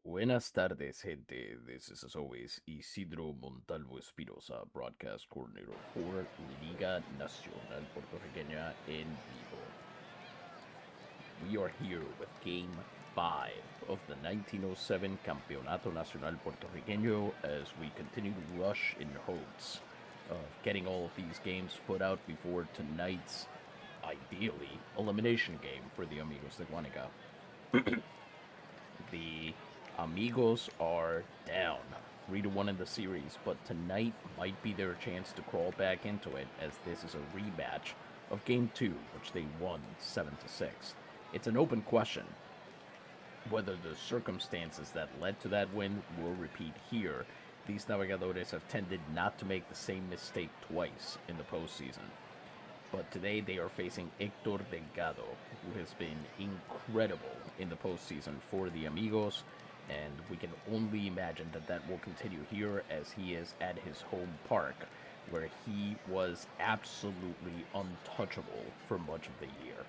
Buenas tardes, gente. This is, as always, Isidro Montalvo Espinosa, broadcast coordinator for Liga Nacional Puertorriqueña en vivo. We are here with Game 5 of the 1907 Campeonato Nacional Puertorriqueño as we continue to rush in hopes of getting all of these games put out before tonight's, ideally, elimination game for the Amigos de Guánica. The Amigos are down 3 to 1 in the series, but tonight might be their chance to crawl back into it as this is a rematch of game 2, which they won 7 to 6. It's an open question whether the circumstances that led to that win will repeat here. These Navegadores have tended not to make the same mistake twice in the postseason. But today they are facing Héctor Delgado, who has been incredible in the postseason for the Amigos, and we can only imagine that that will continue here as he is at his home park, where he was absolutely untouchable for much of the year.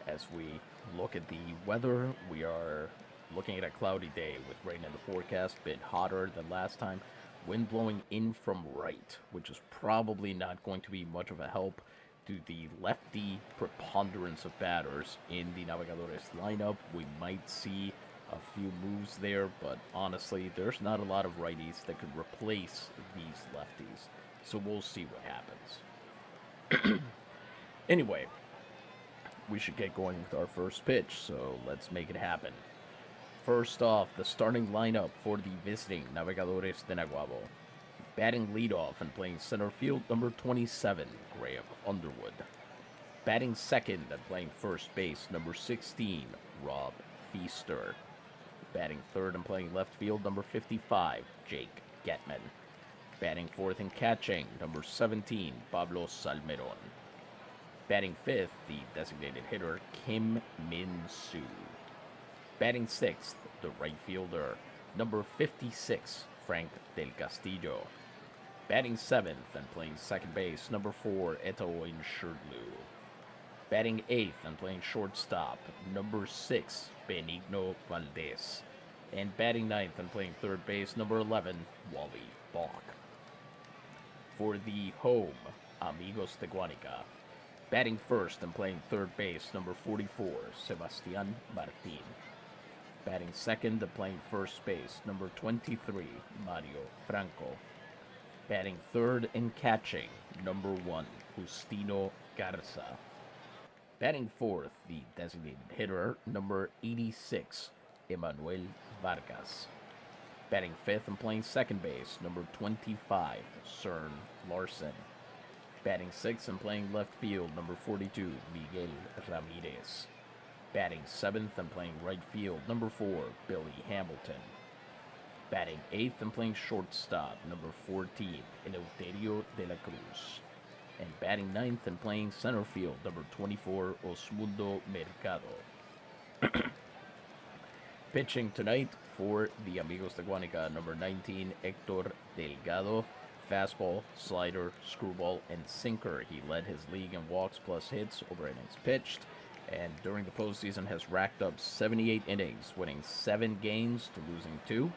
As we look at the weather, we are looking at a cloudy day with rain in the forecast, a bit hotter than last time. Wind blowing in from right, which is probably not going to be much of a help to the lefty preponderance of batters in the Navegadores lineup. We might see a few moves there, but honestly, there's not a lot of righties that could replace these lefties. So we'll see what happens. Anyway, we should get going with our first pitch, so let's make it happen. First off, the starting lineup for the visiting Navegadores de Naguabo. Batting leadoff and playing center field, number 27, Graham Underwood. Batting second and playing first base, number 16, Rob Feaster. Batting third and playing left field, number 55, Jake Getman. Batting fourth and catching, number 17, Pablo Salmeron. Batting fifth, the designated hitter, Kim Min Soo. Batting sixth, the right fielder, number 56, Frank Del Castillo. Batting seventh and playing second base, number 4, Eto'o Inshurlu. Batting eighth and playing shortstop, number 6, Benigno Valdez. And batting ninth and playing third base, number 11, Wally Balk. For the home, Amigos de Guánica. Batting first and playing third base, number 44, Sebastian Martin. Batting second and playing first base, number 23, Mario Franco. Batting third and catching, number 1, Justino Garza. Batting fourth, the designated hitter, number 86, Emmanuel Vargas. Batting fifth and playing second base, number 25, Cern Larson. Batting sixth and playing left field, number 42, Miguel Ramirez. Batting seventh and playing right field, number 4, Billy Hamilton. Batting eighth and playing shortstop, number 14, Eleuterio de la Cruz. And batting ninth and playing center field, number 24, Osmundo Mercado. Pitching tonight for the Amigos de Guánica, number 19, Héctor Delgado. Fastball, slider, screwball, and sinker. He led his league in walks plus hits over innings pitched, and during the postseason has racked up 78 innings, winning 7 games to losing 2,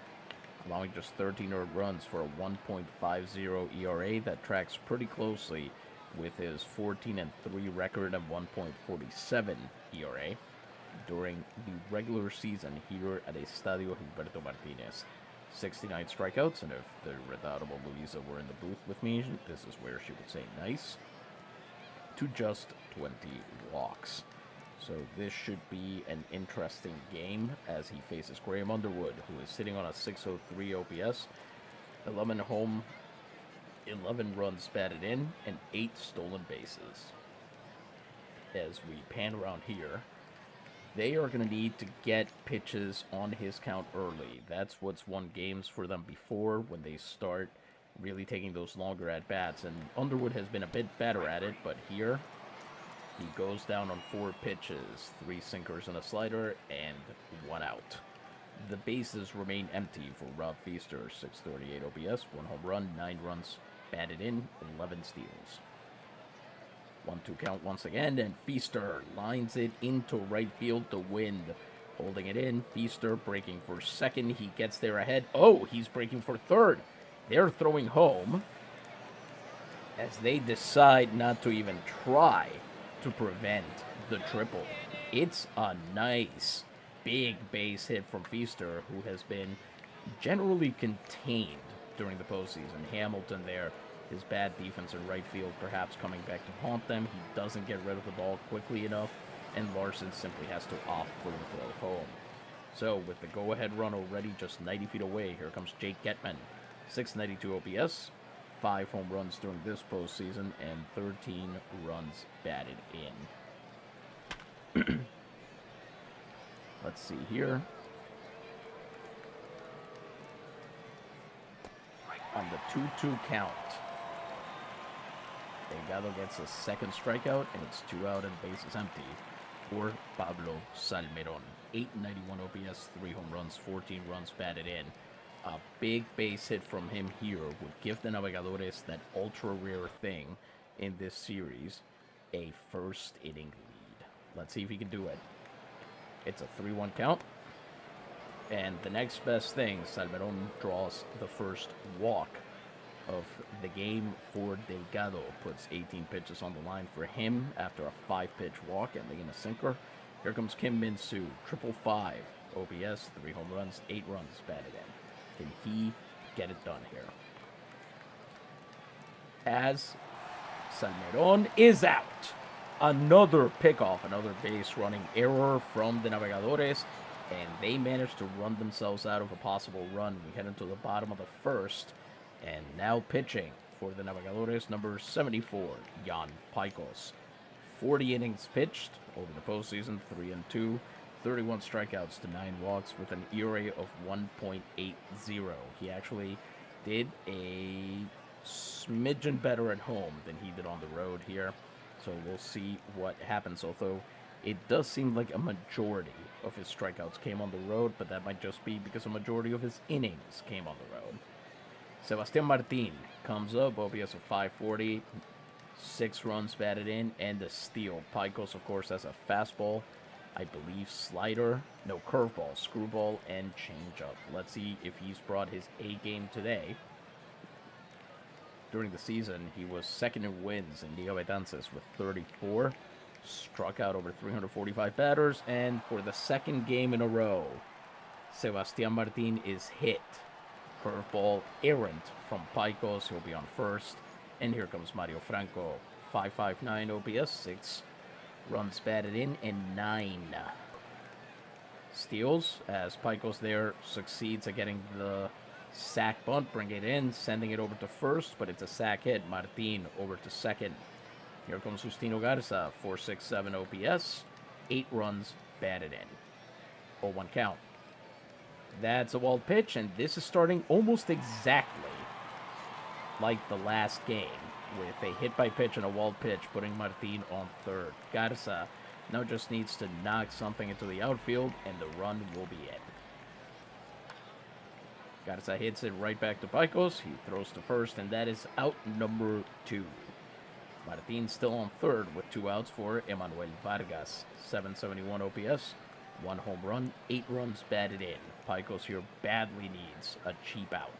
allowing just 13 earned runs for a 1.50 ERA that tracks pretty closely with his 14-3 record and 1.47 ERA during the regular season here at Estadio Gilberto Martinez. 69 strikeouts, and if the redoubtable Luisa were in the booth with me, this is where she would say nice, to just 20 walks. So this should be an interesting game as he faces Graham Underwood, who is sitting on a 603 OPS, 11 home, 11 runs batted in, and 8 stolen bases. As we pan around here, they are going to need to get pitches on his count early. That's what's won games for them before when they start really taking those longer at-bats. And Underwood has been a bit better at it, but here he goes down on 4 pitches, 3 sinkers and a slider, and 1 out. The bases remain empty for Rob Feaster, 638 OPS, 1 home run, 9 runs batted in, 11 steals. 1-2 count once again, and Feaster lines it into right field. The wind holding it in. Feaster breaking for second. He gets there ahead. Oh, he's breaking for third. They're throwing home as they decide not to even try to prevent the triple. It's a nice big base hit from Feaster, who has been generally contained during the postseason. Hamilton there, his bad defense in right field perhaps coming back to haunt them. He doesn't get rid of the ball quickly enough, and Larson simply has to opt for the throw home. So with the go-ahead run already just 90 feet away, here comes Jake Getman. 692 OPS, 5 home runs during this postseason, and 13 runs batted in. Let's see here. On the 2-2 count, Delgado gets a second strikeout, and it's 2 out and bases empty for Pablo Salmeron. 891 OPS, 3 home runs, 14 runs batted in. A big base hit from him here would give the Navegadores that ultra-rare thing in this series, a first-inning lead. Let's see if he can do it. It's a 3-1 count. And the next best thing, Salmeron draws the first walk of the game for Delgado. Puts 18 pitches on the line for him after a 5-pitch walk, ending in a sinker. Here comes Kim Min-soo, 555 OPS, 3 home runs, 8 runs batted in. Can he get it done here? As Salmeron is out. Another pickoff, another base running error from the Navegadores, and they managed to run themselves out of a possible run. We head into the bottom of the first, and now pitching for the Navegadores, number 74, Jan Pajkos. 40 innings pitched over the postseason, 3-2, 31 strikeouts to 9 walks with an ERA of 1.80. He actually did a smidgen better at home than he did on the road here. So we'll see what happens, although it does seem like a majority of his strikeouts came on the road, but that might just be because a majority of his innings came on the road. Sebastian Martin comes up, OPS of 540, 6 runs batted in, and a steal. Pajkos, of course, has a fastball, I believe slider, no, curveball, screwball, and changeup. Let's see if he's brought his A game today. During the season, he was second in wins in Liga Betances with 34, struck out over 345 batters, and for the second game in a row, Sebastian Martin is hit. Curveball errant from Pajkos, he'll be on first, and here comes Mario Franco, 559 OPS, 6 runs batted in, and 9 steals, as Pajkos there succeeds at getting the sack bunt, bring it in, sending it over to first, but it's a sack hit. Martin over to second. Here comes Justino Garza, 467 OPS, 8 runs batted in. 0-1 count. That's a wild pitch, and this is starting almost exactly like the last game, with a hit by pitch and a wild pitch, putting Martin on third. Garza now just needs to knock something into the outfield, and the run will be in. Garza hits it right back to Pajkos. He throws to first, and that is out number 2. Martin still on third with 2 outs for Emmanuel Vargas. 771 OPS, 1 home run, 8 runs batted in. Pajkos here badly needs a cheap out.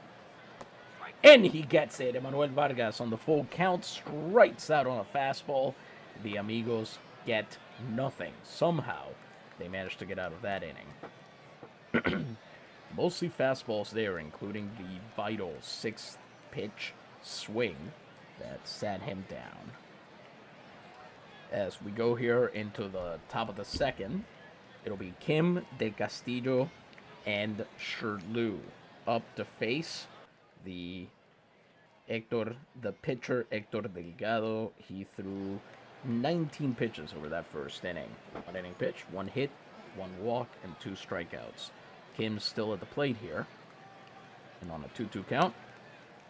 And he gets it. Emmanuel Vargas on the full count strikes out on a fastball. The Amigos get nothing. Somehow, they managed to get out of that inning. Mostly fastballs there, including the vital 6th pitch swing that sat him down. As we go here into the top of the second, it'll be Kim, De Castillo, and Sherlew up to face the pitcher Héctor Delgado. He threw 19 pitches over that first inning. 1 inning pitch, 1 hit, 1 walk, and 2 strikeouts. Kim's still at the plate here. And on a 2-2 count,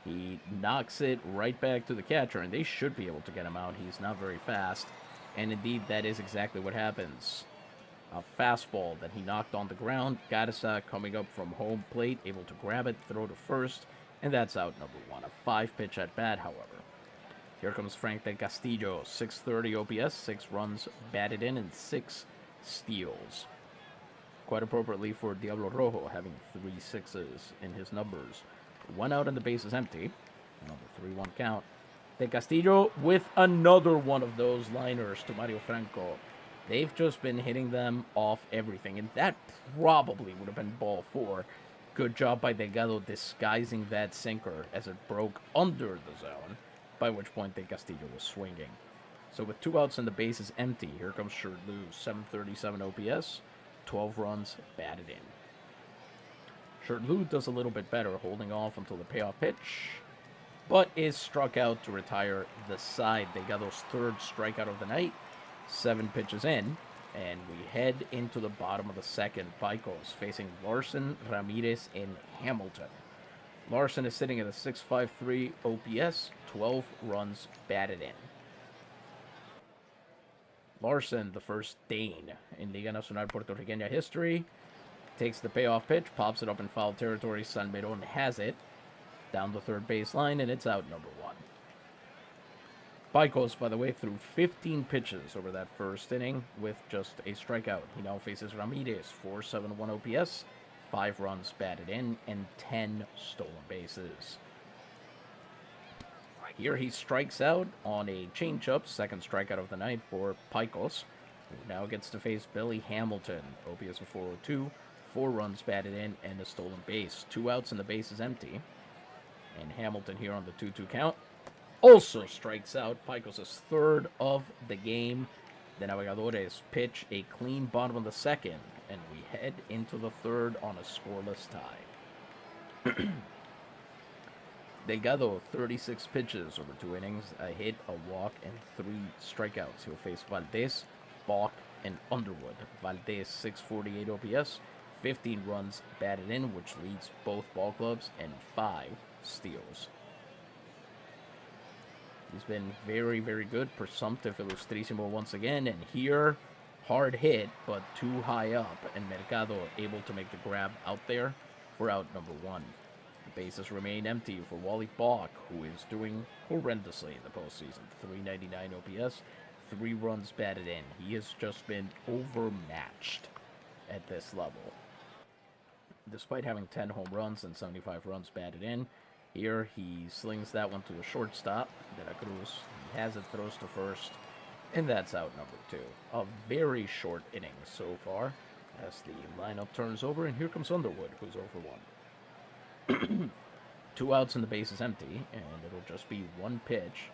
he knocks it right back to the catcher, and they should be able to get him out. He's not very fast. And indeed, that is exactly what happens. A fastball that he knocked on the ground. Garza coming up from home plate, able to grab it, throw to first, and that's out number 1. A 5-pitch at bat, however. Here comes Frank Del Castillo, 630 OPS, 6 runs batted in, and 6 steals. quite appropriately for Diablo Rojo, having 3 sixes in his numbers. 1 out and the base is empty. On the 3-1 count. De Castillo with another one of those liners to Mario Franco. They've just been hitting them off everything, and that probably would have been ball 4. Good job by Delgado disguising that sinker as it broke under the zone, by which point De Castillo was swinging. So with 2 outs and the base is empty, here comes Shirley, 737 OPS, 12 runs batted in. Shirley does a little bit better, holding off until the payoff pitch, but is struck out to retire the side. Delgado's 3rd strikeout of the night. 7 pitches in, and we head into the bottom of the 2nd. Pajkos facing Larson, Ramirez, and Hamilton. Larson is sitting at a 6.53 OPS, 12 runs batted in. Larson, the first Dane in Liga Nacional Puertorriqueña history, takes the payoff pitch, pops it up in foul territory. Salmeron has it down the 3rd baseline, and it's out number 1. Pajkos, by the way, threw 15 pitches over that first inning with just a strikeout. He now faces Ramirez, 4.71 OPS, 5 runs batted in, and 10 stolen bases. Here he strikes out on a changeup, 2nd strikeout of the night for Pajkos, who now gets to face Billy Hamilton, OPS of 402, 4 runs batted in, and a stolen base. 2 outs and the base is empty. And Hamilton here on the 2-2 count also strikes out. Pajkos' 3rd of the game. The Navegadores pitch a clean bottom of the 2nd, and we head into the 3rd on a scoreless tie. Delgado, 36 pitches over 2 innings, a hit, a walk, and 3 strikeouts. He'll face Valdez, Balk, and Underwood. Valdez, 648 OPS, 15 runs batted in, which leads both ball clubs, and 5 steals. He's been very, very good. Presumptive Ilustrísimo once again, and here, hard hit, but too high up, and Mercado able to make the grab out there for out number 1. The bases remain empty for Wally Balk, who is doing horrendously in the postseason. 399 OPS, 3 runs batted in. He has just been overmatched at this level. Despite having 10 home runs and 75 runs batted in, here he slings that one to the shortstop. De La Cruz, he has it, throws to first, and that's out number 2. A very short inning so far as the lineup turns over, and here comes Underwood, who's 0 for 1. 2 outs and the base is empty, and it'll just be 1 pitch.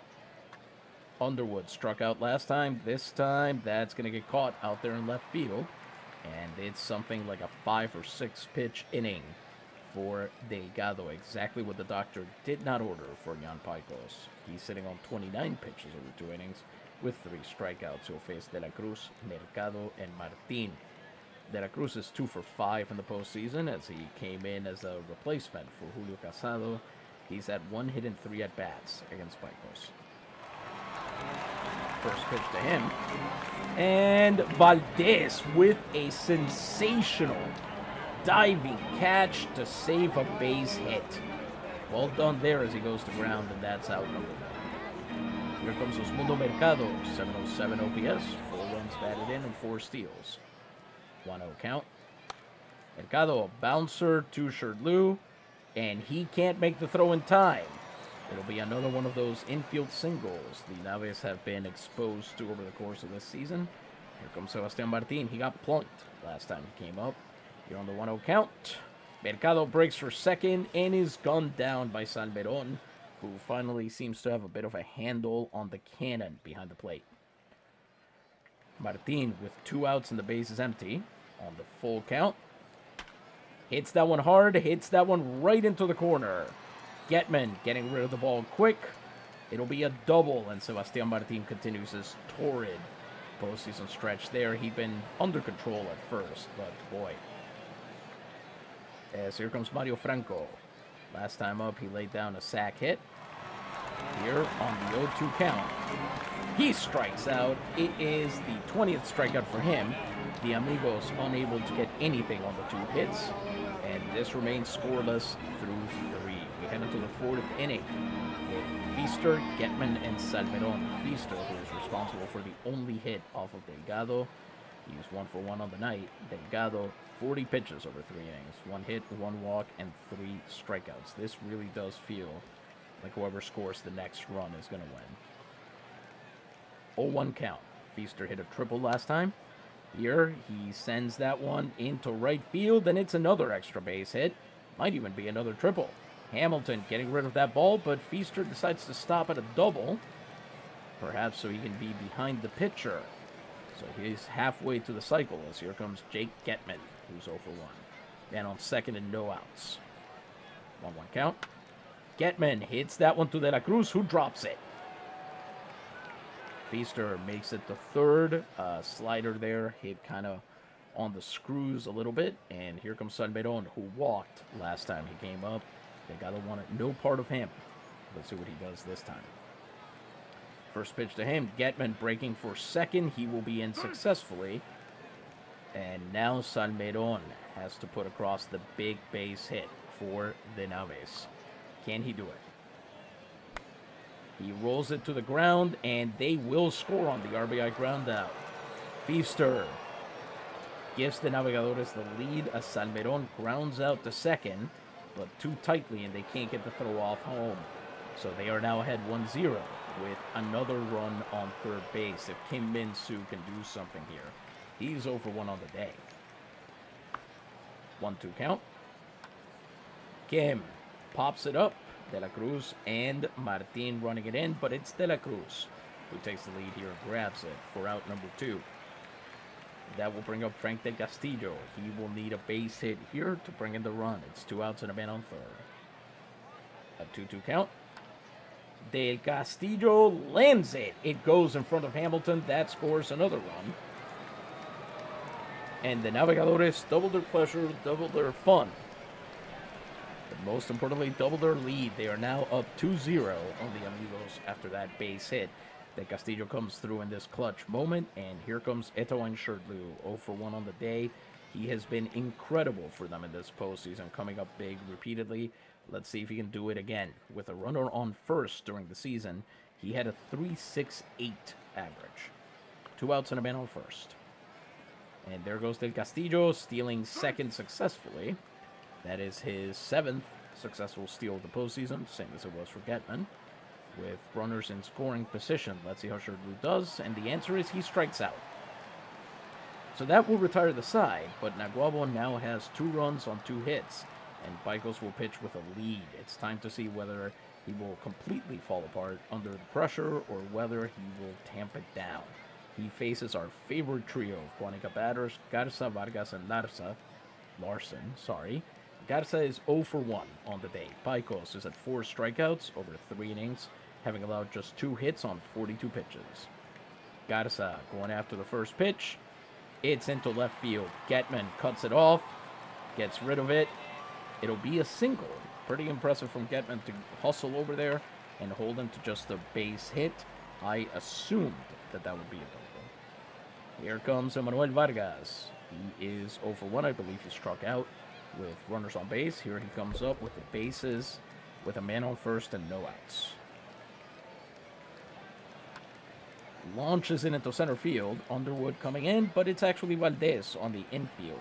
Underwood struck out last time. This time, that's going to get caught out there in left field, and it's something like a 5 or 6 pitch inning for Delgado, exactly what the doctor did not order for Jan Pajkos. He's sitting on 29 pitches over 2 innings with 3 strikeouts. He'll face De La Cruz, Mercado, and Martin. De La Cruz is 2 for 5 in the postseason as he came in as a replacement for Julio Casado. He's had 1 hit and 3 at-bats against Pajkos. First pitch to him. And Valdez with a sensational diving catch to save a base hit. Well done there as he goes to ground, and that's out number 1. Here comes Osmundo Mercado, 707 OPS, 4 runs batted in, and 4 steals. 1-0 count. Mercado, a bouncer to Shirley, and he can't make the throw in time. It'll be another one of those infield singles the Naves have been exposed to over the course of this season. Here comes Sebastián Martín. He got plunked last time he came up. Here on the 1-0 count. Mercado breaks for second and is gunned down by Salmeron, who finally seems to have a bit of a handle on the cannon behind the plate. Martín with 2 outs and the base is empty on the full count. Hits that one hard, hits that one right into the corner. Getman getting rid of the ball quick. It'll be a double, and Sebastián Martín continues his torrid postseason stretch there. He'd been under control at first, but boy. As here comes Mario Franco. Last time up, he laid down a sac hit. Here on the 0-2 count, he strikes out. It is the 20th strikeout for him. The Amigos unable to get anything on the 2 hits, and this remains scoreless through 3. We head into the 4th inning with Feaster, Getman, and Salmeron. Feaster, who is responsible for the only hit off of Delgado. He's 1-for-1 on the night. Delgado, 40 pitches over 3 innings. 1 hit, 1 walk, and 3 strikeouts. This really does feel like whoever scores the next run is going to win. 0-1 count. Feaster hit a triple last time. Here, he sends that one into right field, and it's another extra base hit. Might even be another triple. Hamilton getting rid of that ball, but Feaster decides to stop at a double. Perhaps so he can be behind the pitcher. So he's halfway to the cycle as here comes Jake Getman, who's 0-for-1. Man on second and no outs. 1-1 count. Getman hits that one to De La Cruz, who drops it. Feaster makes it the third. Slider there, hit kind of on the screws a little bit. And here comes Salmeron, who walked last time he came up. Delgado wanted no part of him. Let's see what he does this time. First pitch to him. Getman breaking for second. He will be in successfully. And now Salmeron has to put across the big base hit for the Naves. Can he do it? He rolls it to the ground, and they will score on the RBI ground out. Feaster gives the Navegadores the lead as Salmeron grounds out to second, but too tightly, and they can't get the throw off home. So they are now ahead 1-0 with another run on third base. If Kim Min-soo can do something here. He's 0-for-1 on the day. 1-2 count. Kim pops it up. De La Cruz and Martin running it in, but it's De La Cruz who takes the lead here and grabs it for out number 2. That will bring up Frank Del Castillo. He will need a base hit here to bring in the run. It's 2 outs and a man on third. A 2-2 count. Del Castillo lands it. It goes in front of Hamilton. That scores another run. And the Navegadores double their pleasure, double their fun. But most importantly, double their lead. They are now up 2-0 on the Amigos after that base hit. Del Castillo comes through in this clutch moment. And here comes Eto'o Shirtlu, 0-for-1 on the day. He has been incredible for them in this postseason, coming up big repeatedly. Let's see if he can do it again. With a runner on first during the season, he had a 3.68 average. 2 outs and a man on first. And there goes Del Castillo, stealing second successfully. That is his 7th successful steal of the postseason, same as it was for Getman. With runners in scoring position, let's see how Shirtlu does, and the answer is he strikes out. So that will retire the side, but Naguabo now has 2 runs on 2 hits, and Pajkos will pitch with a lead. It's time to see whether he will completely fall apart under the pressure or whether he will tamp it down. He faces our favorite trio of Guánica batters, Garza, Vargas, and Larson. Garza is 0-for-1 on the day. Pajkos is at 4 strikeouts over 3 innings, having allowed just 2 hits on 42 pitches. Garza going after the first pitch. It's into left field. Getman cuts it off, gets rid of it. It'll be a single. Pretty impressive from Getman to hustle over there and hold him to just a base hit. I assumed that would be a double. Here comes Emmanuel Vargas. He is 0-for-1. I believe he struck out with runners on base. Here he comes up with the bases with a man on first and no outs. Launches it into center field. Underwood coming in, but it's actually Valdez on the infield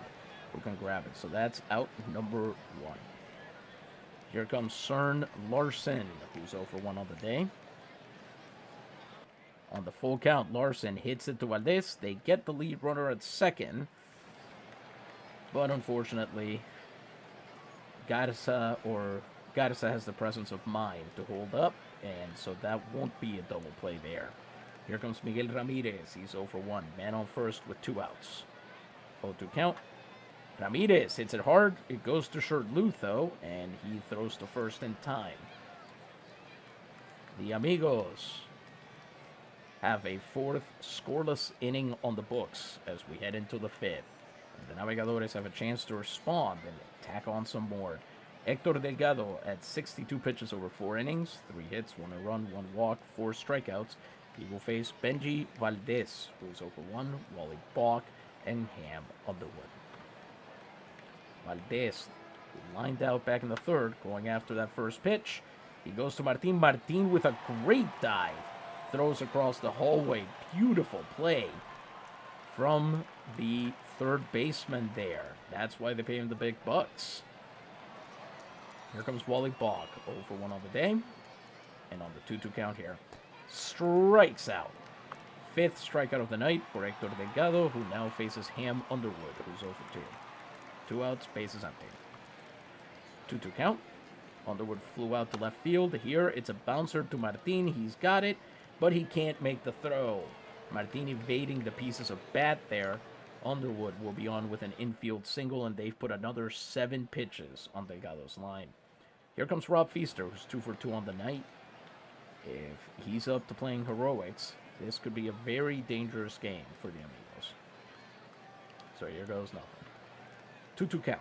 who can grab it. So that's out number 1. Here comes Cern Larson, who's 0-for-1 on the day. On the full count, Larson hits it to Valdez. They get the lead runner at second. But unfortunately, Garza has the presence of mind to hold up. And so that won't be a double play there. Here comes Miguel Ramirez. He's 0-for-1. Man on first with 2 outs. 0-2 count. Ramirez hits it hard. It goes to Shirtlu, though, and he throws to first in time. The Amigos have a 4th scoreless inning on the books as we head into the 5th. The Navegadores have a chance to respond and tack on some more. Héctor Delgado at 62 pitches over 4 innings, 3 hits, 1 run, 1 walk, 4 strikeouts. He will face Benji Valdez, who is 0-for-1, Wally Balk, and Ham Underwood. Valdez lined out back in the 3rd, going after that first pitch. He goes to Martin. Martin with a great dive. Throws across the hallway. Beautiful play from the third baseman there. That's why they pay him the big bucks. Here comes Wally Bach, 0 for 1 on the day. And on the 2-2 count here, strikes out. 5th strikeout of the night for Héctor Delgado, who now faces Ham Underwood, who's 0 for 2. 2 outs, bases empty. 2-2 count. Underwood flew out to left field. Here, it's a bouncer to Martin. He's got it, but he can't make the throw. Martin evading the pieces of bat there. Underwood will be on with an infield single, and they've put another 7 pitches on Delgado's line. Here comes Rob Feaster, who's 2 for 2 on the night. If he's up to playing heroics, this could be a very dangerous game for the Amigos. So here goes nothing. 2-2 count.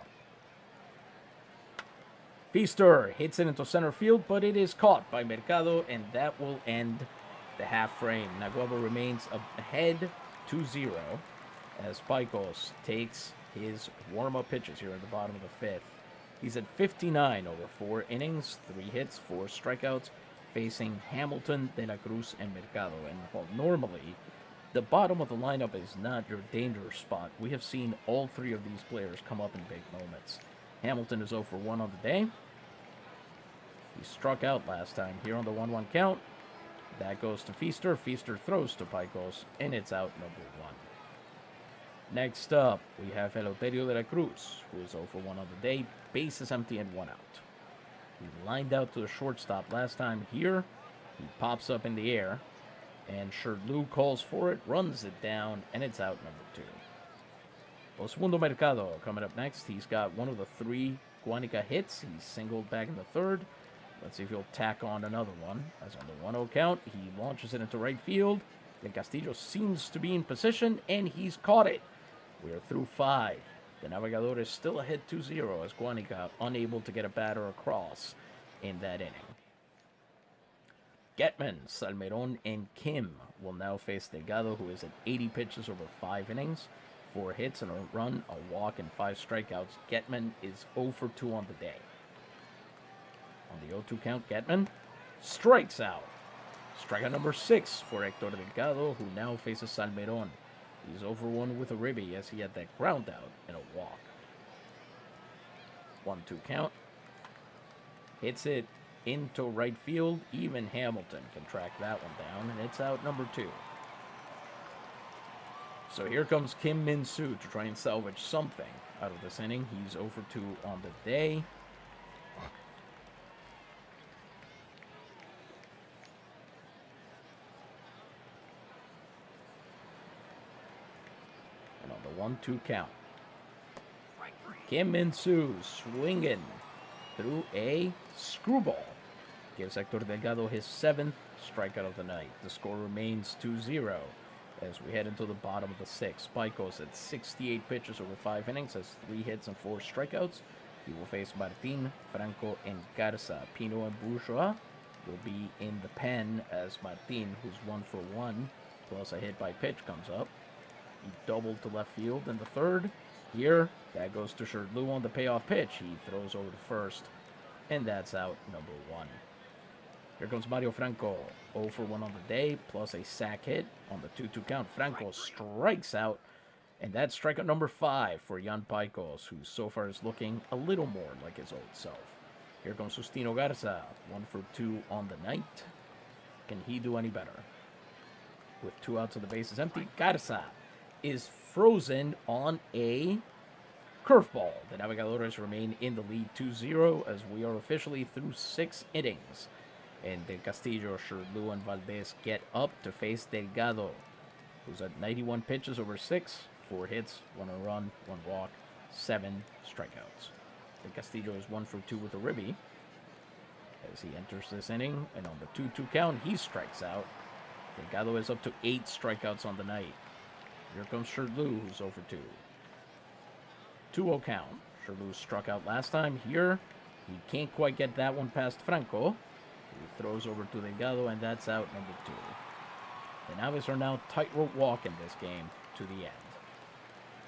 Feaster hits it into center field, but it is caught by Mercado, and that will end the half frame. Naguabo remains ahead 2-0 as Pajkos takes his warm-up pitches here at the bottom of the 5th. He's at 59 over 4 innings, 3 hits, 4 strikeouts, facing Hamilton, De La Cruz, and Mercado. And while normally the bottom of the lineup is not your danger spot, we have seen all 3 of these players come up in big moments. Hamilton is 0 for 1 on the day. He struck out last time here on the 1-1 count. That goes to Feaster. Feaster throws to Pajkos, and it's out number 1. Next up, we have Eleuterio de la Cruz, who is 0 for 1 on the day. Bases empty and 1 out. He lined out to the shortstop last time here. He pops up in the air, and Shirley calls for it, runs it down, and it's out number 2. Osmundo Mercado coming up next. He's got one of the 3 Guánica hits. He's singled back in the 3rd. Let's see if he'll tack on another one. As on the 1-0 count, he launches it into right field. Then Castillo seems to be in position, and he's caught it. We are through 5. The Navegadores still ahead 2-0 as Guánica unable to get a batter across in that inning. Getman, Salmeron, and Kim will now face Delgado, who is at 80 pitches over 5 innings, 4 hits and a run, a walk, and 5 strikeouts. Getman is 0 for 2 on the day. On the 0-2 count, Getman strikes out. Strikeout number 6 for Héctor Delgado, who now faces Salmeron. He's 0 for 1 with a ribby as he had that ground out and a walk. 1-2 count. Hits it into right field. Even Hamilton can track that one down, and it's out number 2. So here comes Kim Min-soo to try and salvage something out of this inning. He's 0 for 2 on the day. And on the 1-2 count, Kim Min-soo swinging through a screwball gives Héctor Delgado his 7th strikeout of the night. The score remains 2-0 as we head into the bottom of the 6th. Pajkos at 68 pitches over 5 innings has 3 hits and 4 strikeouts. He will face Martin, Franco, and Garza. Pino and Bourgeois will be in the pen as Martin, who's 1 for 1, plus a hit by pitch, comes up. He doubled to left field in the 3rd. Here, that goes to Shirley on the payoff pitch. He throws over to first, and that's out number 1. Here comes Mario Franco, 0 for 1 on the day, plus a sac hit on the 2-2 count. Franco strikes out, and that's strikeout number 5 for Jan Pajkos, who so far is looking a little more like his old self. Here comes Justino Garza, 1 for 2 on the night. Can he do any better? With 2 outs and the bases empty, Garza is frozen on a curveball. The Navegadores remain in the lead 2-0 as we are officially through 6 innings. And Del Castillo, Shirley, and Valdez get up to face Delgado, who's at 91 pitches over 6, 4 hits, 1 run, 1 walk, 7 strikeouts. Del Castillo is 1 for 2 with a ribby as he enters this inning, and on the 2-2 count, he strikes out. Delgado is up to 8 strikeouts on the night. Here comes Shirley, who's 0 for 2. 2-0 count. Shirley struck out last time. Here, he can't quite get that one past Franco. He throws over to Delgado, and that's out number 2. The Naves are now tightrope walking this game to the end,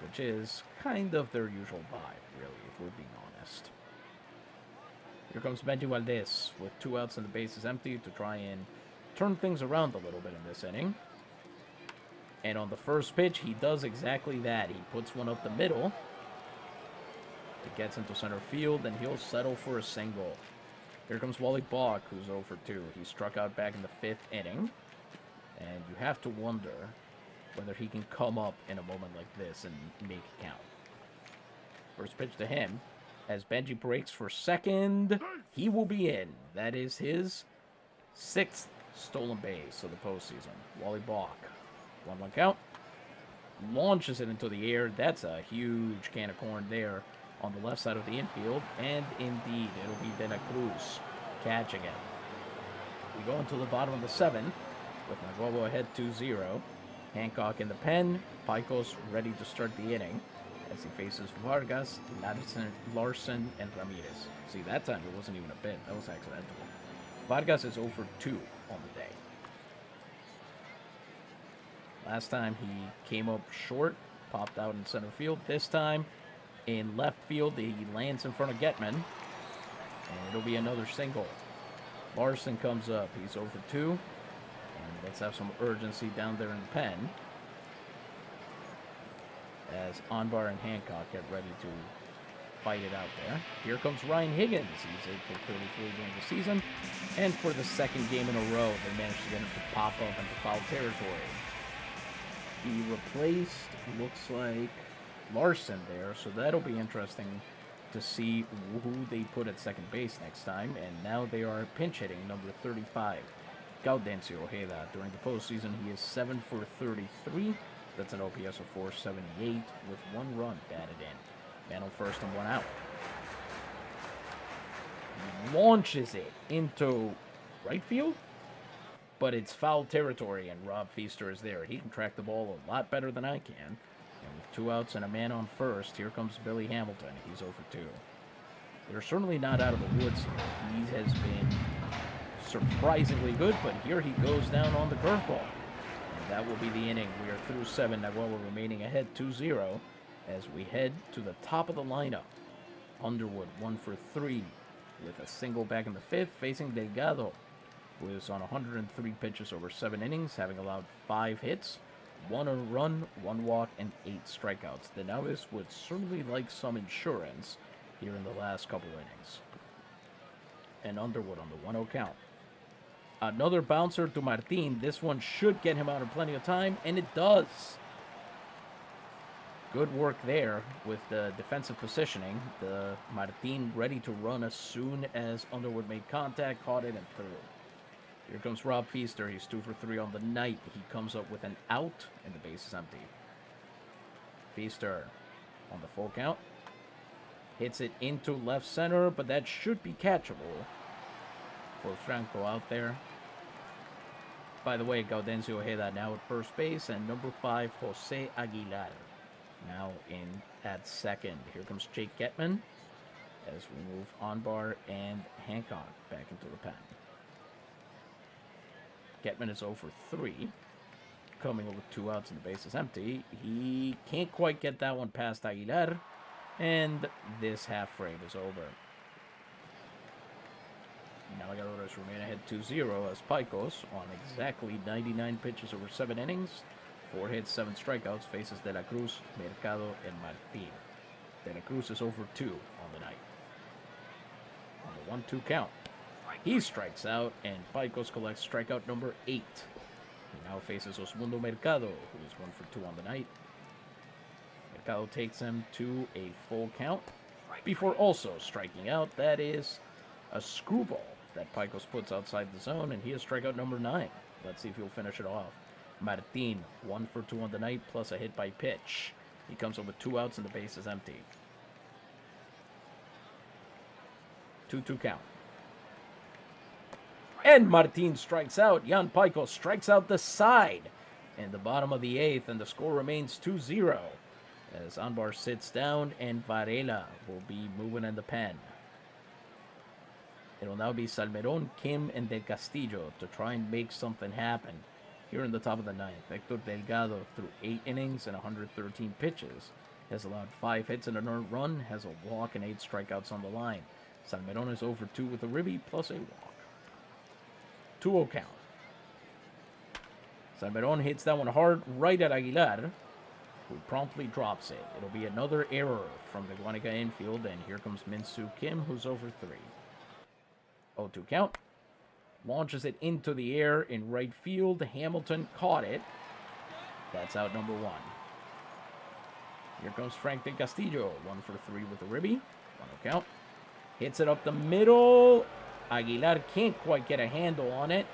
which is kind of their usual vibe, really, if we're being honest. Here comes Benji Valdez with 2 outs and the bases empty to try and turn things around a little bit in this inning. And on the first pitch, he does exactly that. He puts one up the middle. It gets into center field, and he'll settle for a single. Here comes Wally Balk, who's 0 for 2. He struck out back in the 5th inning. And you have to wonder whether he can come up in a moment like this and make it count. First pitch to him. As Benji breaks for second, he will be in. That is his 6th stolen base of the postseason. Wally Balk. 1-1 count. Launches it into the air. That's a huge can of corn there on the left side of the infield. And indeed, it'll be De La Cruz catching it. We go into the bottom of the 7th with Naguabo ahead 2-0. Hancock in the pen. Pajkos ready to start the inning as he faces Vargas, Larson, and Ramirez. See, that time it wasn't even a bit. That was accidental. Vargas is 0 for 2 on the day. Last time he came up short, popped out in center field. This time in left field, he lands in front of Getman, and it'll be another single. Larson comes up. He's 0 for 2. And let's have some urgency down there in the pen as Anbar and Hancock get ready to fight it out there. Here comes Ryan Higgins. He's 8 for 33 during the season. And for the second game in a row, they managed to get him to pop up into foul territory. He replaced, looks like, Larson there, so that'll be interesting to see who they put at second base next time. And now they are pinch hitting number 35, Gaudencio Ojeda. During the postseason, he is 7 for 33. That's an OPS of 478 with 1 run batted in. Man on first and 1 out. He launches it into right field, but it's foul territory, and Rob Feaster is there. He can track the ball a lot better than I can. And with 2 outs and a man on first, here comes Billy Hamilton. He's 0 for 2. They're certainly not out of the woods here. He has been surprisingly good, but here he goes down on the curveball. And that will be the inning. We are through 7. Naguabo remaining ahead 2-0 as we head to the top of the lineup. Underwood 1 for 3 with a single back in the 5th, facing Delgado, who is on 103 pitches over 7 innings, having allowed 5 hits, 1 earned run, 1 walk, and 8 strikeouts. The Naves would certainly like some insurance here in the last couple innings. And Underwood on the 1-0 count. Another bouncer to Martin. This one should get him out in plenty of time, and it does. Good work there with the defensive positioning. The Martin ready to run as soon as Underwood made contact, caught it, and threw. Here comes Rob Feaster. He's 2 for 3 on the night. He comes up with an out, and the base is empty. Feaster on the full count. Hits it into left center, but that should be catchable for Franco out there. By the way, Gaudencio Ojeda now at first base, and number 5, Jose Aguilar, now in at second. Here comes Jake Getman as we move Anbar and Hancock back into the pen. Getman is 0 for 3, coming over 2 outs and the base is empty. He can't quite get that one past Aguilar, and this half frame is over. Navegadores remain ahead 2-0 as Pajkos, on exactly 99 pitches over 7 innings, 4 hits, 7 strikeouts, faces De La Cruz, Mercado, and Martin. De La Cruz is 0 for 2 on the night. On the 1-2 count, he strikes out, and Pajkos collects strikeout number 8. He now faces Osmundo Mercado, who is 1 for 2 on the night. Mercado takes him to a full count before also striking out. That is a screwball that Pajkos puts outside the zone, and he is strikeout number 9. Let's see if he'll finish it off. Martin, 1 for 2 on the night, plus a hit by pitch. He comes up with 2 outs and the base is empty. 2-2 count. And Martin strikes out. Jan Pajkos strikes out the side in the bottom of the 8th, and the score remains 2-0 as Anbar sits down and Varela will be moving in the pen. It will now be Salmeron, Kim, and Del Castillo to try and make something happen here in the top of the 9th. Héctor Delgado, through 8 innings and 113 pitches, has allowed 5 hits and an earned run, has a walk and 8 strikeouts on the line. Salmeron is 0 for 2 with a ribby plus a walk. 2-0 count. Salmerón hits that one hard right at Aguilar, who promptly drops it. It'll be another error from the Guánica infield, and here comes Min-Soo Kim, who's over 3. 0-2 count. Launches it into the air in right field. Hamilton caught it. That's out number 1. Here comes Frank Del Castillo, 1 for 3 with the ribby. 1-0 count. Hits it up the middle. Aguilar can't quite get a handle on it.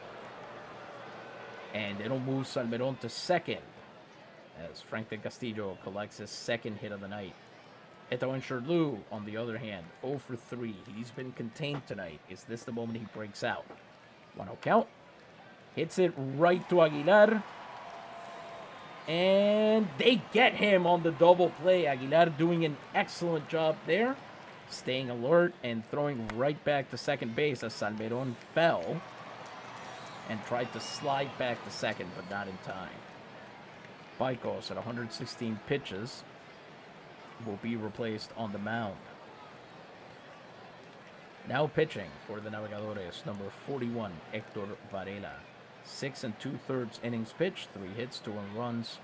And it'll move Salmerón to second as Frank Del Castillo collects his second hit of the night. Eto'o Shirley, on the other hand, 0 for 3. He's been contained tonight. Is this the moment he breaks out? 1-0 count. Hits it right to Aguilar. And they get him on the double play. Aguilar doing an excellent job there, staying alert and throwing right back to second base as Salmerón fell and tried to slide back to second, but not in time. Pajkos at 116 pitches will be replaced on the mound. Now pitching for the Navegadores, number 41, Héctor Varela. 6 2/3 innings pitched, 3 hits, 2 earned runs,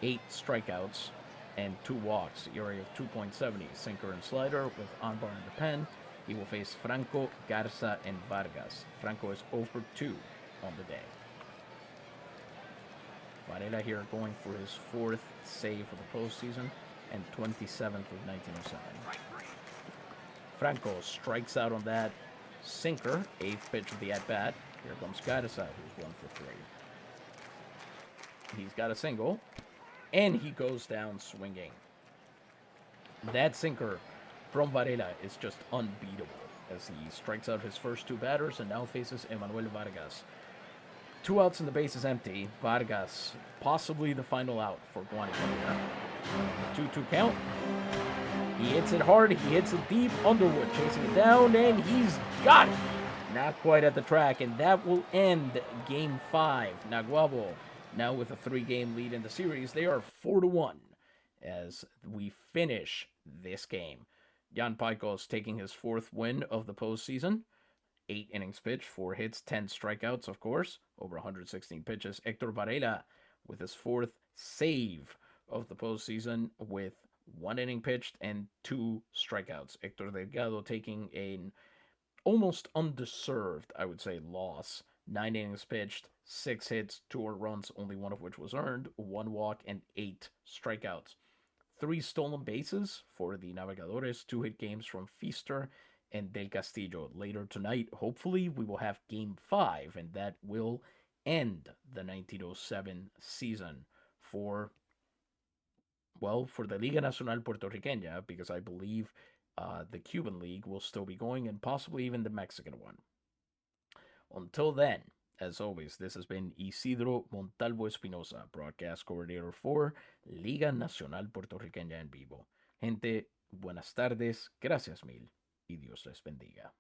8 strikeouts, and 2 walks. ERA of 2.70, sinker and slider with armbar in the pen. He will face Franco, Garza, and Vargas. Franco is 0 for 2 on the day. Varela here going for his 4th save of the postseason and 27th of 1907. Franco strikes out on that sinker, 8th pitch of the at-bat. Here comes Garza, who's 1 for 3. He's got a single, and he goes down swinging. That sinker from Varela is just unbeatable as he strikes out his first 2 batters and now faces Emmanuel Vargas. 2 outs and the base is empty. Vargas, possibly the final out for Guánica. 2-2 count. He hits it hard. He hits it deep. Underwood chasing it down, and he's got it. Not quite at the track, and that will end Game 5. Naguabo now with a 3-game lead in the series. They are 4-1 as we finish this game. Jan Pajkos taking his 4th win of the postseason. 8 innings pitched, 4 hits, 10 strikeouts, of course, over 116 pitches. Héctor Varela with his 4th save of the postseason with 1 inning pitched and 2 strikeouts. Héctor Delgado taking an almost undeserved, I would say, loss. 9 innings pitched, 6 hits, 2 earned runs, only 1 of which was earned, 1 walk, and 8 strikeouts. 3 stolen bases for the Navegadores, 2 hit games from Feaster and Del Castillo. Later tonight, hopefully, we will have Game 5, and that will end the 1907 season for the Liga Nacional Puertorriqueña, because I believe the Cuban League will still be going, and possibly even the Mexican one. Until then, as always, this has been Isidro Montalvo Espinosa, broadcast coordinator for Liga Nacional Puertorriqueña en vivo. Gente, buenas tardes, gracias mil, y Dios les bendiga.